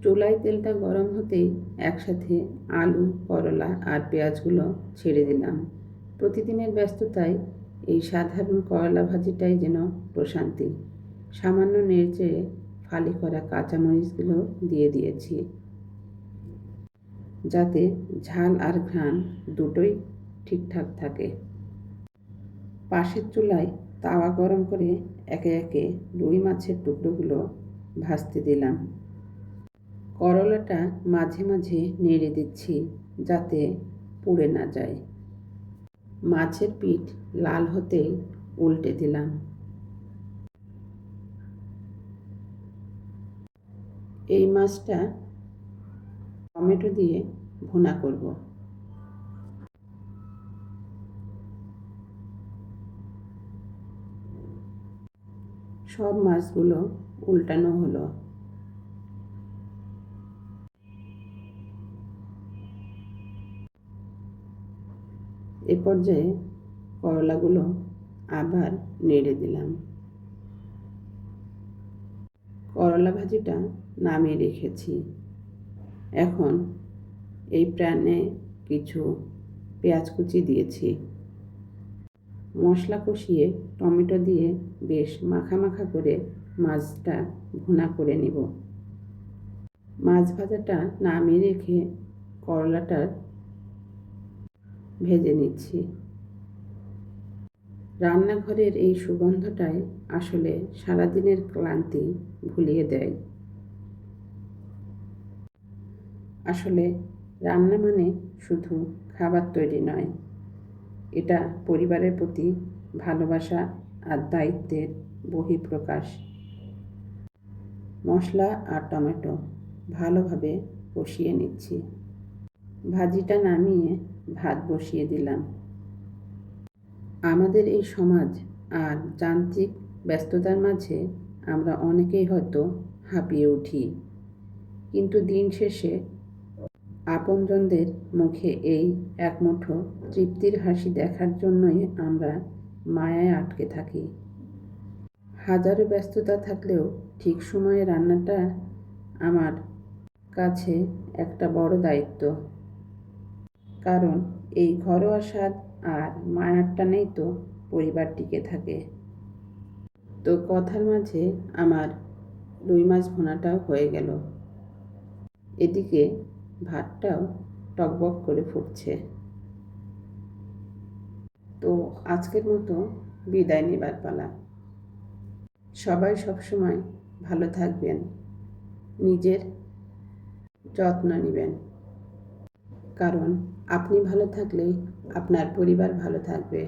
চুলায় তেলটা গরম হতেই একসাথে আলু, করলা আর পেঁয়াজগুলো ছেড়ে দিলাম। প্রতিদিনের ব্যস্ততায় এই সাধারণ করলা ভাজিটাই যেন প্রশান্তি। সামান্য নেড়েচেড়ে ফালি করা কাঁচামরিচগুলো দিয়ে দিয়েছি, যাতে ঝাল আর ঘ্রাণ দুটোই ঠিকঠাক থাকে। পাশের চুলায় তাওয়া গরম করে একে একে রুই মাছের টুকরোগুলো ভাজতে দিলাম। করলাটা মাঝে মাঝে নেড়ে দিচ্ছি, যাতে পুড়ে না যায়। মাছের পিঠ লাল হতেই উল্টে দিলাম। এই মাছটা টমেটো দিয়ে ভুনা করব। সব মাছগুলো উল্টানো হলো। এ পর্যায়ে করলাগুলো আবার নেড়ে দিলাম। করলা ভাজিটা নামিয়ে রেখেছি। এখন এই প্যানে কিছু পেঁয়াজ কুচি দিয়েছি। মশলা কষিয়ে টমেটো দিয়ে বেশ মাখা মাখা করে মাছটা ভুনা করে নিব। মাছ ভাজাটা নামিয়ে রেখে করলাটা ভেজে নিচ্ছি। রান্নাঘরের এই সুগন্ধটাই আসলে সারাদিনের ক্লান্তি ভুলিয়ে দেয়। আসলে রান্না মানে শুধু খাবার তৈরি নয়, এটা পরিবারের প্রতি ভালোবাসা আর দায়িত্বের বহিঃপ্রকাশ। মশলা আর টমেটো ভালোভাবে কষিয়ে নিচ্ছি। ভাজিটা নামিয়ে ভাত বসিয়ে দিলাম। আমাদের এই সমাজ আর যান্ত্রিক ব্যস্ততার মাঝে আমরা অনেকেই হয়তো হাঁপিয়ে উঠি, কিন্তু দিন শেষে আপনজনদের মুখে এই একমুঠো তৃপ্তির হাসি দেখার জন্যই আমরা মায়ায় আটকে থাকি। হাজারো ব্যস্ততা থাকলেও ঠিক সময়ে রান্নাটা আমার কাছে একটা বড় দায়িত্ব। কারণ এই ঘরোয়া স্বাদ আর মায়ার টানেই তো পরিবার টিকে থাকে। তো কথার মাঝে আমার রুই মাছ ভুনাটাও হয়ে গেল। এদিকে ভাতটাও টকবক করে ফুটছে। তো আজকের মতো বিদায় নেবার পালা। সবাই সবসময় ভালো থাকবেন, নিজের যত্ন নেবেন, কারণ আপনি ভালো থাকলেই আপনার পরিবার ভালো থাকবে।